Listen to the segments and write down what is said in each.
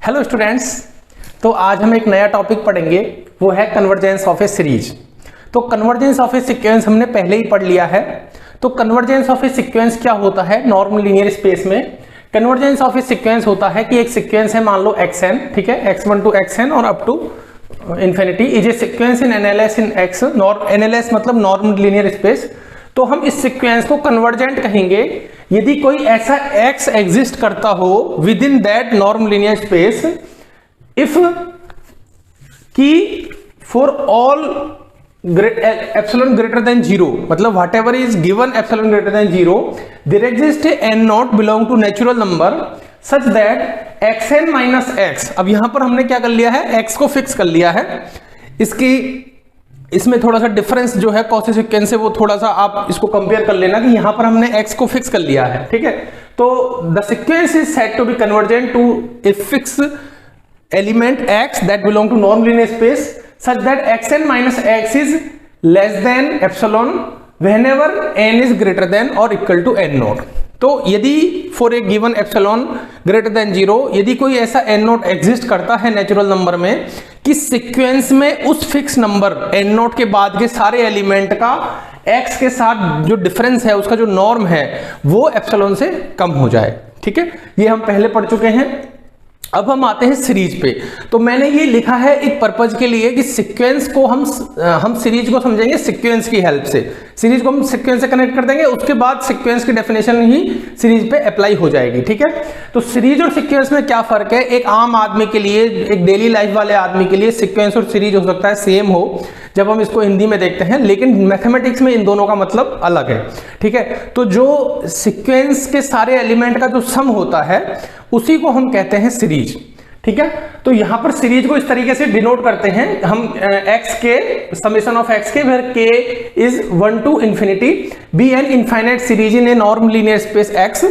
Hello students, तो आज हम एक नया टॉपिक पढ़ेंगे, वो है कन्वर्जेंस ऑफ ए सीरीज। तो कन्वर्जेंस ऑफ ए सीक्वेंस हमने पहले ही पढ़ लिया है। तो कन्वर्जेंस ऑफ ए सीक्वेंस क्या होता है नॉर्मल लीनियर स्पेस में? कन्वर्जेंस ऑफ ए सीक्वेंस होता है कि एक सीक्वेंस है, मान लो xn, ठीक है, x1 टू xn और up to infinity is a sequence in NLS in x, NLS मतलब नॉर्मल लीनियर स्पेस। तो हम इस सीक्वेंस को कन्वर्जेंट कहेंगे यदि कोई ऐसा x एग्जिस्ट करता हो with in that normal linear space, if की for all epsilon greater than 0, मतलब whatever is given epsilon greater than 0, there exist a n not belong to natural number such that xn minus x। अब यहां पर हमने क्या कर लिया है, x को फिक्स कर लिया है। इसमें थोड़ा सा डिफरेंस जो है कॉसी सीक्वेंस से, वो थोड़ा सा आप इसको कंपेयर कर लेना कि यहां पर हमने x को फिक्स कर लिया है, ठीक है। तो the sequence is said to be convergent to a fix element x that belong to non linear space such that xn minus x is less than epsilon whenever n is greater than और equal to n naught. तो यदि for a given epsilon greater than 0, यदि कोई ऐसा n not exist करता है natural number में कि सीक्वेंस में उस फिक्स नंबर n नॉट के बाद के सारे एलिमेंट का x के साथ जो डिफरेंस है, उसका जो नॉर्म है, वो एप्सिलॉन से कम हो जाए, ठीक है। ये हम पहले पढ़ चुके हैं। अब हम आते हैं सीरीज पे। तो मैंने ये लिखा है एक पर्पज के लिए कि सीक्वेंस को हम सीरीज को समझेंगे सीक्वेंस की हेल्प से। सीरीज को हम सीक्वेंस से कनेक्ट कर देंगे, उसके बाद सीक्वेंस की डेफिनेशन ही सीरीज पे अप्लाई हो जाएगी, ठीक है। तो सीरीज और सीक्वेंस में क्या फर्क है? एक आम आदमी के लिए, एक डेली लाइफ वाले आदमी के लिए सीक्वेंस और सीरीज हो सकता है सेम हो जब हम इसको हिंदी में देखते हैं, लेकिन मैथमेटिक्स में इन दोनों का मतलब अलग है, ठीक है। तो जो सीक्वेंस के सारे एलिमेंट का जो सम होता है उसी को हम कहते हैं सीरीज, ठीक है। तो यहां पर सीरीज को इस तरीके से डिनोट करते हैं हम, x k summation of x k where k is 1 to infinity be an infinite series in a normal linear space x।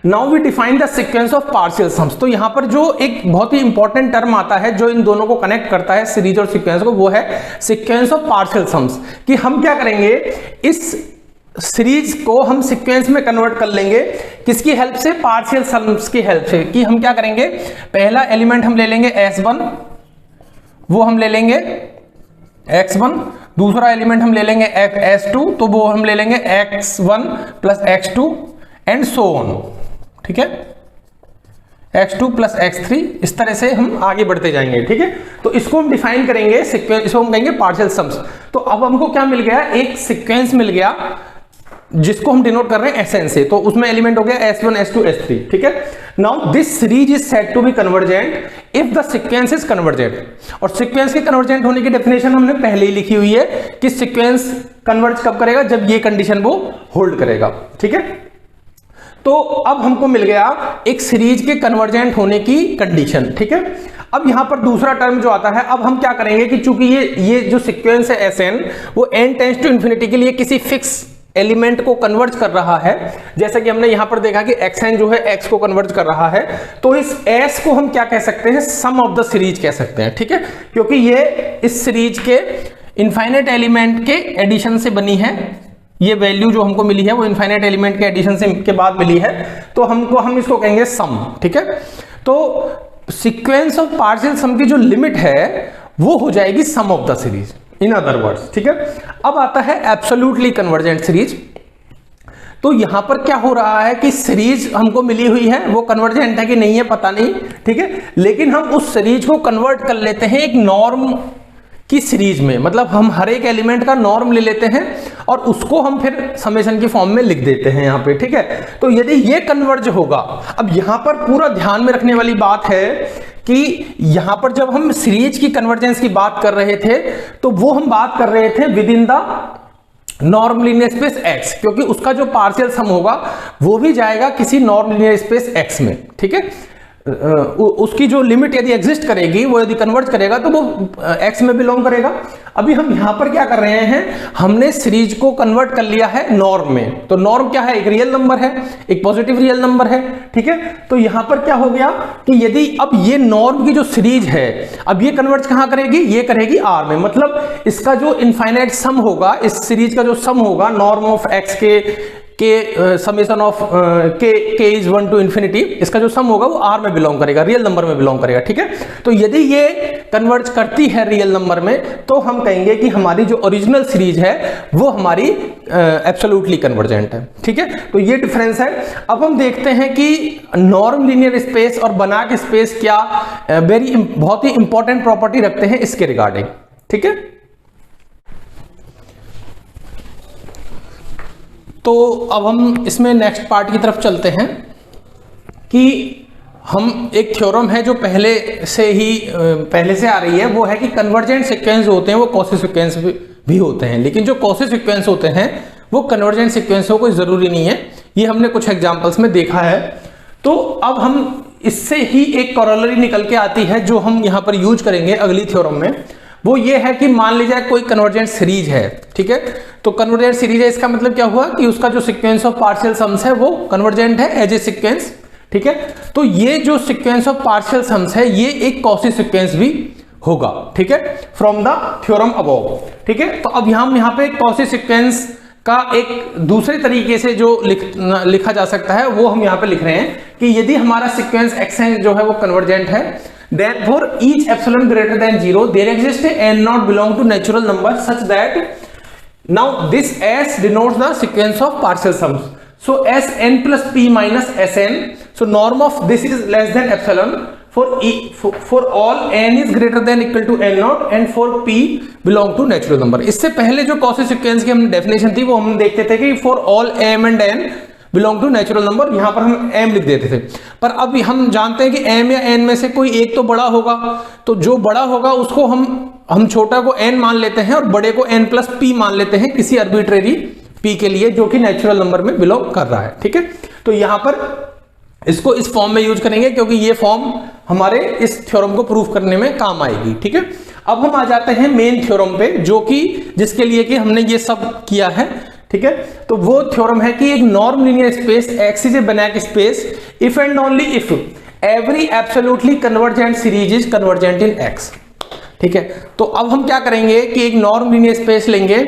Now we define the sequence of partial sums. तो यहां पर जो एक बहुत ही इंपॉर्टेंट टर्म आता है जो इन दोनों को कनेक्ट करता है सीरीज और सीक्वेंस को, वो है सीक्वेंस ऑफ पार्शियल सम्स। कि हम क्या करेंगे, इस सीरीज को हम सीक्वेंस में कन्वर्ट कर लेंगे किसकी हेल्प से? पार्शियल सम्स की हेल्प से। कि हम क्या करेंगे, पहला एलिमेंट हम ले लेंगे s1, वो हम ले लेंगे x1, दूसरा एलिमेंट हम ले लेंगे s2, तो वो हम ले लेंगे x1 plus x2 and so on, ठीक है, x2 प्लस x3। इस तरह से हम आगे बढ़ते जाएंगे, ठीक है। तो इसको हम डिफाइन करेंगे सीक्वेंस, इसको हम कहेंगे पार्शियल सम्स। तो अब हमको क्या मिल गया, एक सीक्वेंस मिल गया जिसको हम डिनोट कर रहे हैं Sn से। तो उसमें एलिमेंट हो गया s1 s2 s3, ठीक है। Now this series is said to be convergent if the sequence is convergent. और सीक्वेंस के कन्वर्जेंट होने की डेफिनेशन हमने पहले ही लिखी हुई है कि सीक्वेंस कन्वर्ज कब करेगा, जब ये कंडीशन वो होल्ड करेगा, ठीक है। तो अब हमको मिल गया एक सीरीज के कन्वर्जेंट होने की कंडीशन, ठीक है। अब यहां पर दूसरा टर्म जो आता है, अब हम क्या करेंगे कि चूंकि ये जो सीक्वेंस है Sn, वो n टेंड्स टू इंफिनिटी के लिए किसी फिक्स एलिमेंट को कन्वर्ज कर रहा है। जैसे कि हमने यहां पर देखा कि xn जो है x को कन्वर्ज कर रहा है, तो इस s को हम क्या कह सकते हैं, सम ऑफ द सीरीज कह सकते हैं, ठीक है। क्योंकि ये इस सीरीज के इनफाइनाइट एलिमेंट के एडिशन से बनी है। ये वैल्यू जो हमको मिली है वो इनफाइनाइट एलिमेंट के एडिशन से के बाद मिली है, तो हम इसको कहेंगे सम, ठीक है। तो सीक्वेंस ऑफ पार्शियल सम की जो लिमिट है वो हो जाएगी sum of the series, in other words, ठीक है। अब आता है एब्सोल्युटली कन्वर्जेंट सीरीज। तो यहां पर क्या हो रहा है कि सीरीज हमको मिली हुई है, वो कन्वर्जेंट है कि नहीं है पता नहीं, ठीक है, लेकिन हम उस सीरीज को कन्वर्ट कर लेते हैं एक नॉर्म की सीरीज में। मतलब हम हर एक एलिमेंट का नॉर्म ले लेते हैं और उसको हम फिर समेशन की फॉर्म में लिख देते हैं यहां पे, ठीक है। तो यदि ये कन्वर्ज होगा, अब यहां पर पूरा ध्यान में रखने वाली बात है कि यहां पर जब हम सीरीज की कन्वर्जेंस की बात कर रहे थे, तो वो हम बात कर रहे थे with in the normal linear space x, क्योंकि उसका जो पार्शियल सम होगा वो भी जाएगा किसी नॉर्मल लीनियर स्पेस x में, ठीक है। उसकी जो लिमिट यदि एग्जिस्ट करेगी, वो यदि कन्वर्ट करेगा तो वो x में बिलोंग करेगा। अभी हम यहां पर क्या कर रहे हैं, हमने सीरीज को कन्वर्ट कर लिया है नॉर्म में। तो नॉर्म क्या है, एक रियल नंबर है, एक पॉजिटिव रियल नंबर है, ठीक है। तो यहां पर क्या हो गया कि यदि अब ये नॉर्म की जो सीरीज है, अब ये कन्वर्ट कहां करेगी, ये करेगी r में। मतलब इसका जो इनफाइनाइट सम होगा, इस सीरीज का जो सम होगा नॉर्म ऑफ x के के समेशन ऑफ के इज 1 टू इन्फिनिटी, इसका जो सम होगा वो आर में बिलोंग करेगा, रियल नंबर में बिलोंग करेगा, ठीक है। तो यदि ये कन्वर्ज करती है रियल नंबर में तो हम कहेंगे कि हमारी जो ओरिजिनल सीरीज है वो हमारी एब्सोल्युटली कन्वर्जेंट है, ठीक है। तो ये डिफरेंस है। अब हम देखते हैं कि नॉर्म लीनियर स्पेस और बनाक स्पेस क्या बहुत ही इंपॉर्टेंट प्रॉपर्टी रखते हैं इसके रिगार्डिंग, ठीक है। तो अब हम इसमें नेक्स्ट पार्ट की तरफ चलते हैं कि हम एक थ्योरम है जो पहले से आ रही है, वो है कि कन्वर्जेंट सीक्वेंस होते हैं वो कॉची सीक्वेंस भी होते हैं, लेकिन जो कॉची सीक्वेंस होते हैं वो कन्वर्जेंट सीक्वेंस हो कोई जरूरी नहीं है, ये हमने कुछ एग्जांपल्स में देखा है। तो अब हम इससे ही एक कॉरोलरी निकल के आती है जो हम यहां पर यूज करेंगे अगली थ्योरम में, वो ये है कि मान लीजिए कोई कन्वर्जेंट सीरीज है, ठीक है। तो कन्वर्जेंट सीरीज है, इसका मतलब क्या हुआ कि उसका जो सीक्वेंस ऑफ पार्शियल सम्स है वो कन्वर्जेंट है एज ए सीक्वेंस, ठीक है। तो ये जो सीक्वेंस ऑफ पार्शियल सम्स है ये एक कॉची सीक्वेंस भी होगा, ठीक है, फ्रॉम द थ्योरम अबव, ठीक है। तो अब हम यहाँ पे कॉची सीक्वेंस का एक दूसरे तरीके से जो लिखा जा सकता है वो हम यहाँ पे लिख रहे हैं कि यदि हमारा सीक्वेंस xn जो है वो कन्वर्जेंट है, therefore each epsilon greater than 0 there exists a n not belong to natural number such that now this s denotes the sequence of partial sums, so sn plus p minus sn, so norm of this is less than epsilon for all n is greater than equal to n naught and for p belong to natural number। इससे पहले जो Cauchy sequence की हम definition थी वो हम देखते थे कि for all m and n belong to natural number, यहां पर हम m लिख देते थे, पर अब हम जानते हैं कि m या n में से कोई एक तो बड़ा होगा, तो जो बड़ा होगा उसको हम छोटा को n मान लेते हैं और बड़े को n प्लस p मान लेते हैं किसी आर्बिट्रेरी p के लिए जो कि नेचुरल नंबर में बिलोंग कर रहा है, ठीक है। तो यहां पर इसको इस फॉर्म में यूज करेंगे क्योंकि ये फॉर्म हमारे इस थ्योरम को प्रूव करने में काम आएगी, ठीक है। अब हम आ जाते हैं मेन थ्योरम पे जो कि जिसके लिए कि हमने ये सब किया है, ठीक है। तो वो थ्योरम है कि एक norm linear space X is a Banach space if and only if every absolutely convergent series is convergent in X, ठीक है। तो अब हम क्या करेंगे कि एक नॉर्म लीनियर स्पेस लेंगे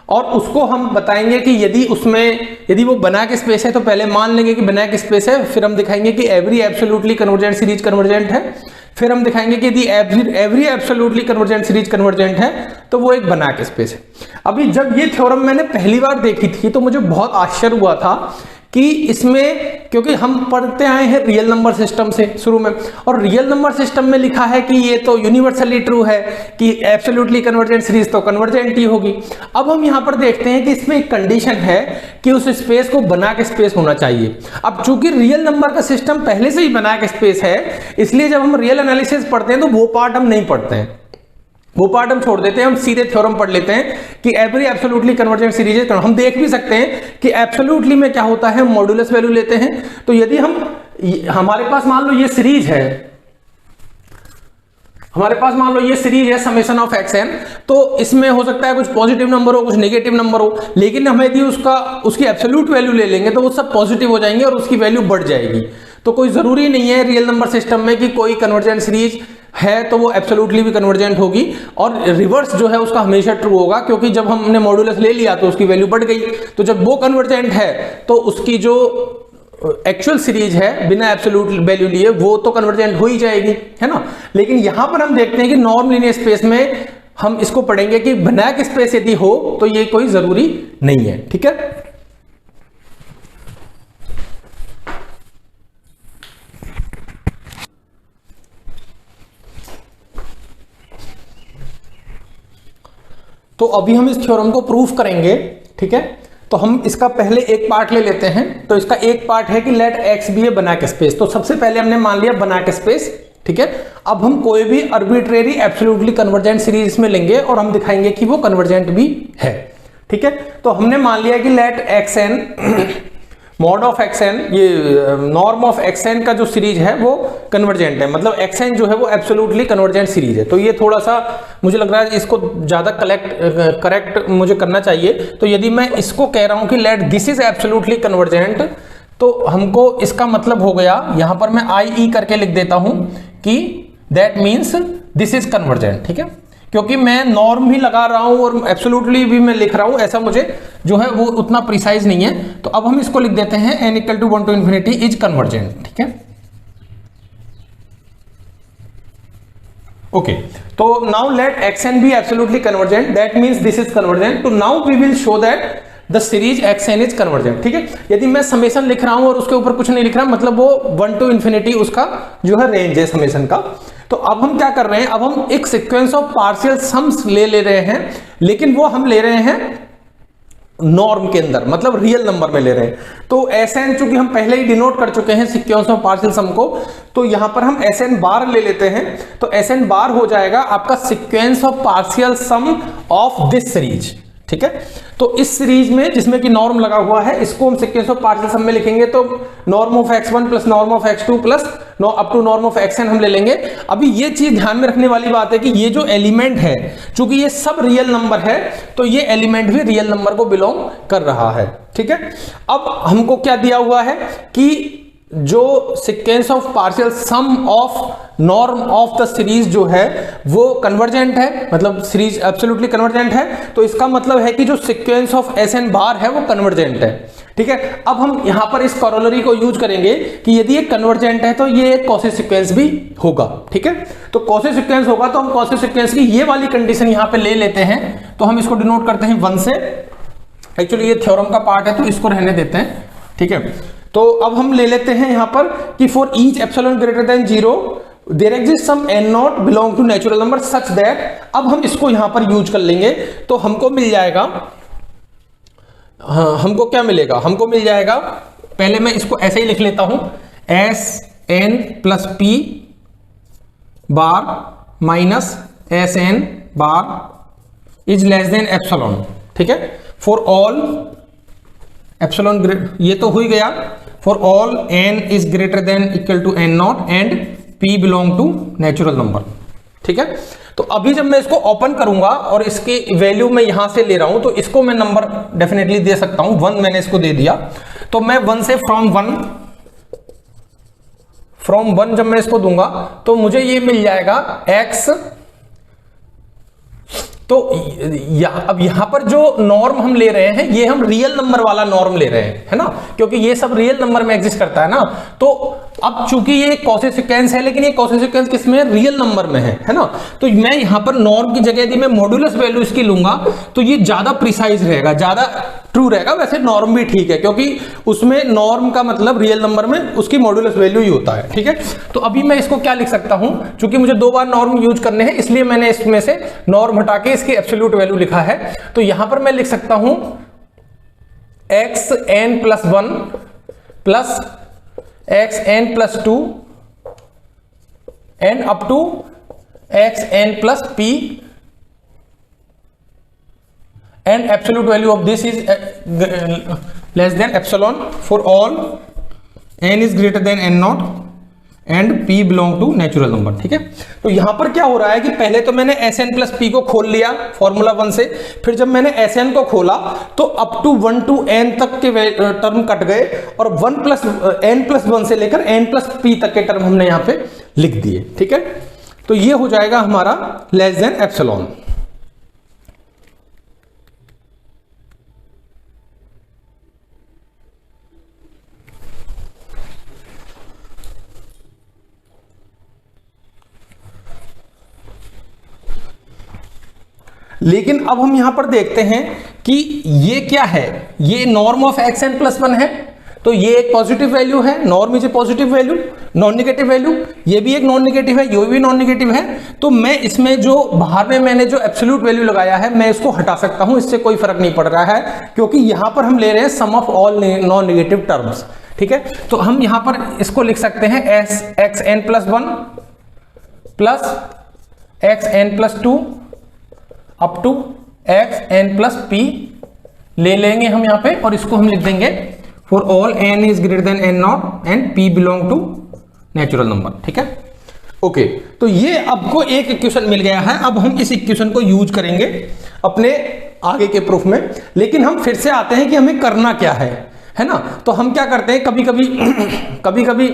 और उसको हम बताएंगे कि यदि वो बनाक स्पेस है तो पहले मान लेंगे कि बनाक स्पेस है, फिर हम दिखाएंगे कि every absolutely convergent series convergent है, फिर हम दिखाएंगे कि यदि every absolutely convergent series convergent है तो वो एक बनाक स्पेस है। अभी जब ये थ्योरम मैंने पहली बार देखी थी तो मुझे बहुत आश्चर्य हुआ था कि इसमें, क्योंकि हम पढ़ते आए हैं रियल नंबर सिस्टम से शुरू में, और रियल नंबर सिस्टम में लिखा है कि ये तो यूनिवर्सली ट्रू है कि एब्सोल्युटली कन्वर्जेंट सीरीज तो कन्वर्जेंट ही होगी। अब हम यहाँ पर देखते हैं कि इसमें एक कंडीशन है कि उस स्पेस को बनाक स्पेस होना चाहिए। अब चूंकि रियल नंबर का सिस्टम पहले से ही बनाक स्पेस है, इसलिए जब हम रियल एनालिसिस पढ़ते हैं तो वो पार्ट हम नहीं पढ़ते हैं, वो पार्ट हम छोड़ देते हैं, हम सीधे थ्योरम पढ़ लेते हैं कि एवरी एब्सोल्युटली कन्वर्जेंट सीरीज है। हम देख भी सकते हैं कि एब्सोल्युटली में क्या होता है, मॉड्यूलस वैल्यू लेते हैं। तो यदि हमारे पास मान लो ये सीरीज है, हमारे पास मान लो ये सीरीज है समेशन ऑफ xn, तो इसमें हो सकता है कुछ पॉजिटिव नंबर हो कुछ नेगेटिव नंबर हो, लेकिन हम यदि उसकी एब्सोल्यूट वैल्यू ले लेंगे तो वो सब पॉजिटिव हो जाएंगे और उसकी वैल्यू बढ़ जाएगी। तो कोई जरूरी नहीं है रियल नंबर सिस्टम में कि कोई कन्वर्जेंट सीरीज है तो वो एब्सोल्युटली भी कन्वर्जेंट होगी, और रिवर्स जो है उसका हमेशा ट्रू होगा, क्योंकि जब हमने मॉड्यूलस ले लिया तो उसकी वैल्यू बढ़ गई, तो जब वो कन्वर्जेंट है तो उसकी जो एक्चुअल सीरीज है बिना एब्सोल्यूट वैल्यू लिए वो तो कन्वर्जेंट हो ही जाएगी, है ना। लेकिन यहां पर हम देखते हैं कि नॉर्म लीनियर स्पेस में हम इसको पढ़ेंगे कि बनाक स्पेस यदि हो तो ये कोई जरूरी नहीं है, ठीक है। तो अभी हम इस थ्योरम को प्रूफ करेंगे, ठीक है। तो हम इसका पहले एक पार्ट ले लेते हैं। तो इसका एक पार्ट है कि लेट एक्स बी ए बनाक स्पेस। तो सबसे पहले हमने मान लिया बनाक स्पेस, ठीक है। अब हम कोई भी आर्बिट्रेरी एब्सोल्युटली कन्वर्जेंट सीरीज में लेंगे और हम दिखाएंगे कि वो कन्वर्जेंट भी है, ठीक है। तो हमने मान लिया कि let x n mod of x n, ये नॉर्म ऑफ एक्सएन का जो सीरीज है वो कन्वर्जेंट है, मतलब एक्सएन जो है वो एब्सोल्युटली कन्वर्जेंट सीरीज है। तो ये थोड़ा सा मुझे लग रहा है इसको ज्यादा करेक्ट मुझे करना चाहिए। तो यदि मैं इसको कह रहा हूं कि let this is absolutely convergent, तो हमको इसका मतलब हो गया, यहां पर मैं आई ई करके लिख देता हूं कि that means this is convergent, ठीक है। क्योंकि मैं नॉर्म भी लगा रहा हूं और एब्सोल्युटली भी मैं लिख रहा हूं, ऐसा मुझे जो है वो उतना प्रिसाइज नहीं है। तो अब हम इसको लिख देते हैं n equal to 1 to infinity is convergent, ठीक है। ओके, तो now let xn be absolutely convergent, that means this is convergent. तो now we will show that the series xn is convergent, ठीक है। यदि मैं समेशन लिख रहा हूं और उसके ऊपर कुछ नहीं लिख रहा, मतलब वो 1 टू इन्फिनिटी उसका जो है रेंज है समेशन का। तो अब हम क्या कर रहे हैं, अब हम एक सीक्वेंस ऑफ पार्शियल सम्स ले रहे हैं, लेकिन वो हम ले रहे हैं नॉर्म के अंदर, मतलब रियल नंबर में ले रहे हैं। तो Sn चूंकि हम पहले ही डिनोट कर चुके हैं सीक्वेंस ऑफ पार्शियल सम को, तो यहां पर हम Sn बार ले लेते हैं। तो Sn बार हो जाएगा आपका sequence of partial sum of this series, ठीक है। तो इस सीरीज में जिसमें कि नॉर्म लगा हुआ है, इसको हम सीक्वेंस ऑफ पार्शियल सम में लिखेंगे। तो norm of x1 plus norm of x2 plus up to norm of xn हम ले लेंगे। अभी ये चीज ध्यान में रखने वाली बात है कि ये जो एलिमेंट है, चूंकि ये सब रियल नंबर है, तो ये एलिमेंट भी रियल नंबर को बिलोंग कर रहा है, ठीक है। अब हमको क्या दिया हुआ है कि जो sequence of partial sum of norm of the series जो है वो कन्वर्जेंट है, मतलब सीरीज एब्सोल्युटली कन्वर्जेंट है। तो इसका मतलब है कि जो सीक्वेंस ऑफ Sn बार है वो कन्वर्जेंट है, ठीक है। अब हम यहां पर इस कॉरोलरी को यूज करेंगे कि यदि ये कन्वर्जेंट है तो ये एक कॉची सीक्वेंस भी होगा, ठीक है। तो कॉची सीक्वेंस होगा तो हम कॉची सीक्वेंस की ये वाली कंडीशन यहां पे ले लेते हैं। तो हम इसको डिनोट करते हैं 1 से। एक्चुअली ये थ्योरम का पार्ट है तो इसको रहने देते हैं, ठीक है। तो अब हम ले लेते हैं यहां पर कि for each epsilon greater than 0 there exist some n not belong to natural number such that, अब हम इसको यहां पर यूज कर लेंगे। तो हमको मिल जाएगा, हाँ, हमको क्या मिलेगा, हमको मिल जाएगा, पहले मैं इसको ऐसे ही लिख लेता हूं, Sn plus p bar minus Sn bar is less than epsilon, ठीक है। फॉर ऑल एप्सिलॉन, ये तो हो ही गया, for all n is greater than equal to n naught and p belong to natural number, ठीक है। तो अभी जब मैं इसको ओपन करूंगा और इसकी वैल्यू मैं यहां से ले रहा हूं, तो इसको मैं नंबर डेफिनेटली दे सकता हूं, 1 मैंने इसको दे दिया। तो मैं 1 से फ्रॉम 1 जब मैं इसको दूंगा तो मुझे ये मिल जाएगा x। तो अब यहां पर जो नॉर्म हम ले रहे हैं ये हम रियल नंबर वाला नॉर्म ले रहे हैं, है ना, क्योंकि ये सब रियल नंबर में एग्जिस्ट करता है ना। तो अब चूंकि ये कॉची सीक्वेंस है, लेकिन ये कॉची सीक्वेंस किसमें, रियल नंबर में है ना। तो मैं यहां पर नॉर्म की जगह यदि मैं मॉड्यूलस वैल्यू इसकी लूंगा तो ये ज्यादा प्रिसाइज रहेगा, ज्यादा ट्रू रहेगा। वैसे नॉर्म भी ठीक है, क्योंकि उसमें नॉर्म का मतलब रियल नंबर में उसकी मॉड्यूलस वैल्यू ही होता है, ठीक है। तो अभी मैं इसको क्या लिख सकता हूं, चूंकि मुझे 2 बार नॉर्म यूज करने हैं, इसलिए मैंने इसमें से नॉर्म हटा के इसकी एब्सोल्यूट वैल्यू लिखा है। तो यहां पर मैं लिख सकता हूं xn plus 1 plus xn plus 2 and up to xn plus p and absolute value of this is less than epsilon for all n is greater than n naught and p belong to natural number, ठीक है। तो यहां पर क्या हो रहा है कि पहले तो मैंने Sn प्लस p को खोल लिया फॉर्मूला 1 से, फिर जब मैंने Sn को खोला तो अप टू 1 टू n तक के टर्म कट गए और 1 प्लस n प्लस 1 से लेकर n प्लस p तक के टर्म हमने यहां पे लिख दिए, ठीक है। तो ये हो जाएगा हमारा लेस देन एप्सिलॉन। लेकिन अब हम यहां पर देखते हैं कि ये क्या है, ये नॉर्म ऑफ xn प्लस 1 है, तो ये एक पॉजिटिव वैल्यू है, norm is a positive value, non negative value, ये भी एक नॉन नेगेटिव है, ये भी नॉन नेगेटिव है। तो मैं इसमें जो बाहर में मैंने जो एब्सोल्यूट वैल्यू लगाया है मैं इसको हटा सकता हूं, इससे कोई फर्क नहीं पड़ रहा है, क्योंकि यहां पर हम ले रहे हैं sum of all non negative terms, ठीक है। तो हम यहां पर इसको लिख सकते हैं xn plus 1 plus xn plus 2 up to xn plus p ले लेंगे हम यहां पे, और इसको हम लिख देंगे for all n is greater than n naught and p belong to natural number, ठीक है। ओके, तो ये आपको एक इक्वेशन मिल गया है। अब हम इस इक्वेशन को यूज करेंगे अपने आगे के प्रूफ में, लेकिन हम फिर से आते हैं कि हमें करना क्या है ना। तो हम क्या करते हैं, कभी कभी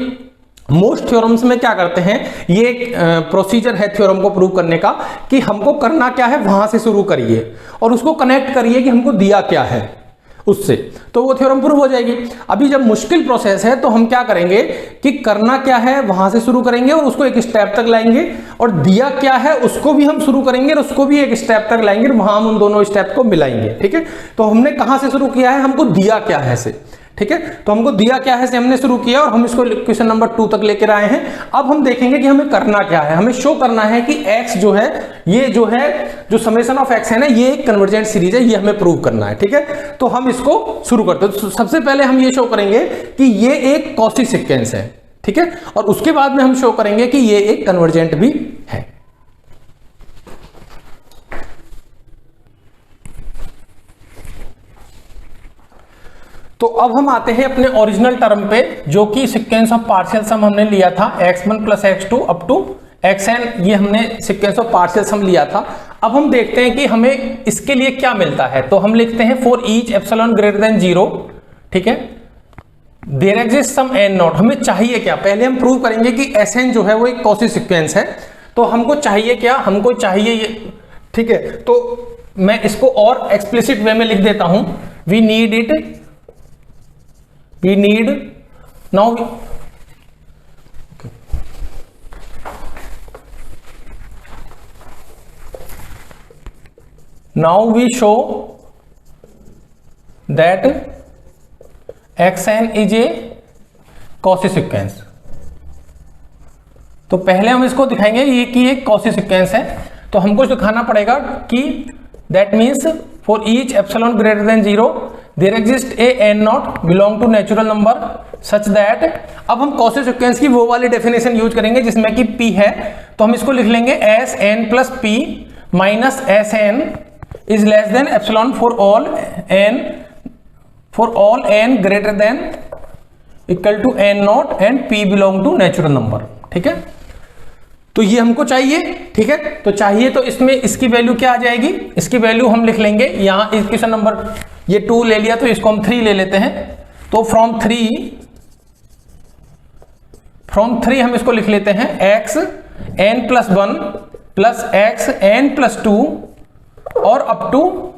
मोस्ट थ्योरम्स में क्या करते हैं, ये एक प्रोसीजर है थ्योरम को प्रूव करने का कि हमको करना क्या है, वहां से शुरू करिए और उसको कनेक्ट करिए कि हमको दिया क्या है उससे, तो वो थ्योरम प्रूव हो जाएगी। अभी जब मुश्किल प्रोसेस है तो हम क्या करेंगे कि करना क्या है वहां से शुरू करेंगे और उसको एक स्टेप तक लाएंगे, और दिया क्या है उसको भी हम शुरू करेंगे और उसको भी एक स्टेप तक लाएंगे, वहां हम उन दोनों स्टेप को मिलाएंगे। ठीक है, तो हमने कहां से शुरू किया है, हमको दिया क्या है से। ठीक है, तो हमको दिया क्या है से हमने शुरू किया और हम इसको क्वेश्चन नंबर 2 तक लेकर आए हैं। अब हम देखेंगे कि हमें करना क्या है, हमें शो करना है कि x जो है, ये जो है जो समेशन ऑफ x है ना, ये एक कन्वर्जेंट सीरीज है, ये हमें प्रूव करना है। ठीक है, तो हम इसको शुरू करते हैं। तो सबसे पहले हम ये शो करेंगे कि ये एक कॉची सीक्वेंस है। ठीक है, और उसके बाद में हम शो करेंगे कि ये एक कन्वर्जेंट भी है। तो अब हम आते हैं अपने ओरिजिनल टर्म पे, जो कि सीक्वेंस ऑफ पार्शियल सम हमने लिया था x1 plus x2 up to xn, ये हमने सीक्वेंस ऑफ पार्शियल सम लिया था। अब हम देखते हैं कि हमें इसके लिए क्या मिलता है, तो हम लिखते हैं for each epsilon greater than 0, ठीक है, there exist some n naught. हमें चाहिए क्या, पहले हम प्रूव करेंगे कि Sn जो है वो एक कॉची सीक्वेंस है, तो हमको चाहिए क्या, हमको चाहिए ये। ठीक है, तो मैं इसको और एक्सप्लिसिट वे में लिख देता हूं, we need it, we need now we show that xn is a Cauchy sequence. तो पहले हम इसको दिखाएंगे ये कि एक कॉची सीक्वेंस है, तो हमको दिखाना पड़ेगा कि that means for each epsilon greater than 0 there exist a n not belong to natural number such that. अब हम कॉची सीक्वेंस की वो वाली डेफिनेशन यूज करेंगे जिसमें कि p है, तो हम इसको लिख लेंगे s n plus p minus s n is less than epsilon for all n greater than equal to n naught and p belong to natural number. ठीक है, तो ये हमको चाहिए। ठीक है, तो चाहिए तो इसमें इसकी वैल्यू क्या आ जाएगी, इसकी वैल्यू हम लिख लेंगे यहां इक्वेशन नंबर, ये 2 ले लिया तो इसको हम 3 ले लेते हैं, तो फ्रॉम 3 हम इसको लिख लेते हैं x n plus 1 plus x n plus 2 और up to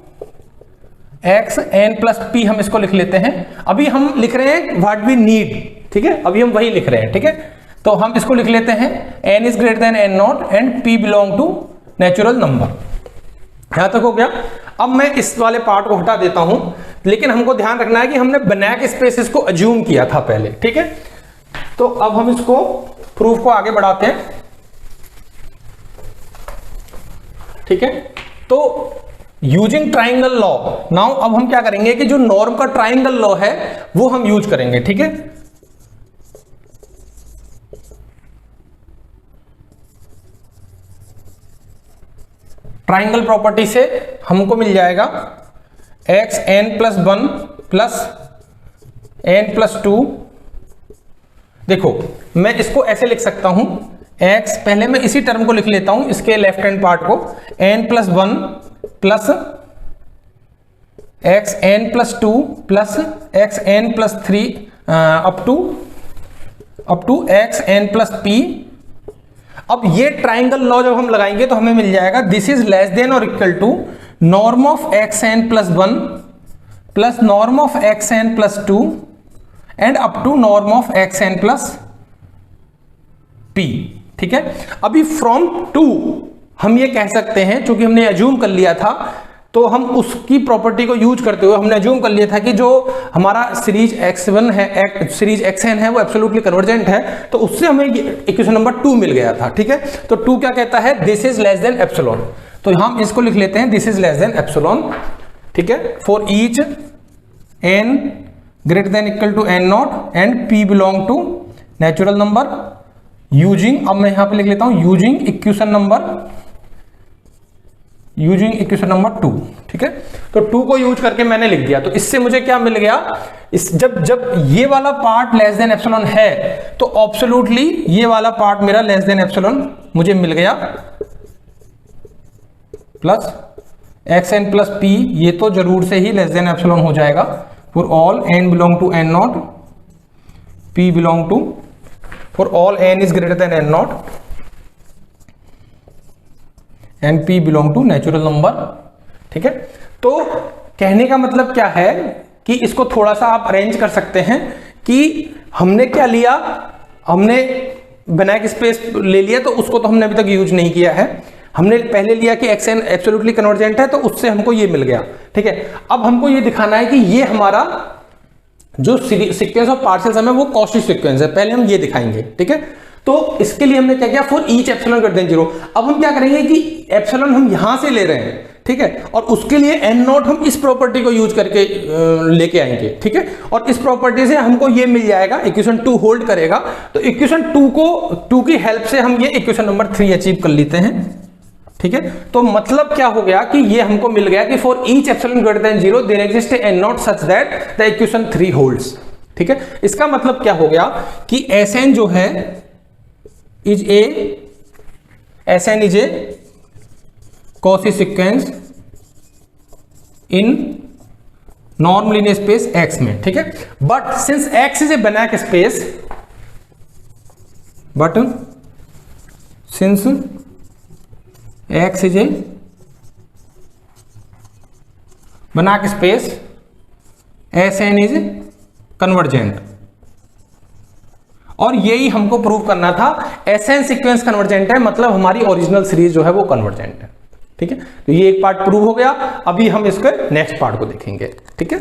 x n plus p हम इसको लिख लेते हैं। अभी हम लिख रहे हैं व्हाट वी नीड। ठीक है, अभी हम वही लिख रहे हैं। ठीक है, तो हम इसको लिख लेते हैं n is greater than n naught and p belong to natural number. यहां तक हो गया। अब मैं इस वाले पार्ट को हटा देता हूं, लेकिन हमको ध्यान रखना है कि हमने बैक स्पेसेस को अज्यूम किया था पहले। ठीक है, तो अब हम इसको प्रूफ को आगे बढ़ाते हैं। ठीक है, तो यूजिंग ट्राइंगल लॉ, नाउ अब हम क्या करेंगे कि जो नॉर्म का ट्राइंगल लॉ है वो हम यूज करेंगे। ठीक है, ट्राइंगल प्रॉपर्टी से हमको मिल जाएगा x n plus 1 plus n plus 2। देखो मैं इसको ऐसे लिख सकता हूं, x, पहले मैं इसी टर्म को लिख लेता हूं, इसके लेफ्ट हैंड पार्ट को, n plus 1 plus x n plus 2 plus x n plus 3 up to x n plus p। अब ये ट्राइंगल लॉ जब हम लगाएंगे तो हमें मिल जाएगा दिस इज लेस देन और equal to norm of x n plus 1 plus norm of x n plus 2 and up to norm of x n plus p। ठीक है, अभी फ्रॉम 2 हम ये कह सकते हैं, क्योंकि हमने अज्यूम कर लिया था, तो हम उसकी प्रॉपर्टी को यूज करते हुए हमने अज्यूम कर लिया था कि जो हमारा सीरीज x1 है, सीरीज xn है, वो एब्सोल्युटली कन्वर्जेंट है, तो उससे हमें इक्वेशन नंबर 2 मिल गया था। ठीक है, तो 2 क्या कहता है, this is less than epsilon, तो हम इसको लिख लेते हैं this is less than epsilon. ठीक है, for each n greater than equal to n naught and p belong to natural number using, अब मैं यहां पे लिख लेता हूं यूजिंग इक्वेशन नंबर 2। ठीक है, तो 2 को यूज करके मैंने लिख दिया, तो इससे मुझे क्या मिल गया, इस जब ये वाला पार्ट लेस देन एप्सिलॉन है तो एब्सोल्युटली ये वाला पार्ट मेरा लेस देन एप्सिलॉन मुझे मिल गया, plus x n plus p, ये तो जरूर से ही लेस देन एप्सिलॉन हो जाएगा for all n belong to n naught p belong to for all n is greater than n naught and p belong to natural number. ठीक है, तो कहने का मतलब क्या है कि इसको थोड़ा सा आप अरेंज कर सकते हैं कि हमने क्या लिया, हमने बनाक स्पेस ले लिया, तो उसको तो हमने अभी तक यूज नहीं किया है। हमने पहले लिया कि xn एब्सोल्युटली कन्वर्जेंट है, तो उससे हमको ये मिल गया। ठीक है, अब हमको ये दिखाना है कि ये हमारा जो सीक्वेंस ऑफ पार्शियल सम है वो कॉची सीक्वेंस है, पहले हम ये दिखाएंगे। ठीक है, तो इसके लिए हमने क्या किया, for each epsilon greater than 0। अब हम क्या करेंगे कि एप्सिलॉन हम यहां से ले रहे हैं, ठीक है, और उसके लिए एन नॉट हम इस प्रॉपर्टी को यूज करके लेके आएंगे। ठीक है, और इस प्रॉपर्टी से हमको ये मिल जाएगा, इक्वेशन 2 होल्ड करेगा। तो इक्वेशन 2 की हेल्प से हम ये इक्वेशन नंबर 3 अचीव कर लेते हैं। ठीक है, तो मतलब क्या हो गया कि ये हमको मिल गया कि for each epsilon greater than 0 there exist n naught such that the equation 3 holds. ठीक है, इसका मतलब क्या हो गया कि Sn जो है is a Cauchy sequence in norm linear space X में। ठीक है, but since X is a Banach space, but since X is a Banach space Sn is convergent, और यही हमको प्रूव करना था। Sn सीक्वेंस कन्वर्जेंट है, मतलब हमारी ओरिजिनल सीरीज जो है वो कन्वर्जेंट है। ठीक है, तो ये एक पार्ट प्रूव हो गया। अभी हम इसके नेक्स्ट पार्ट को देखेंगे। ठीक है।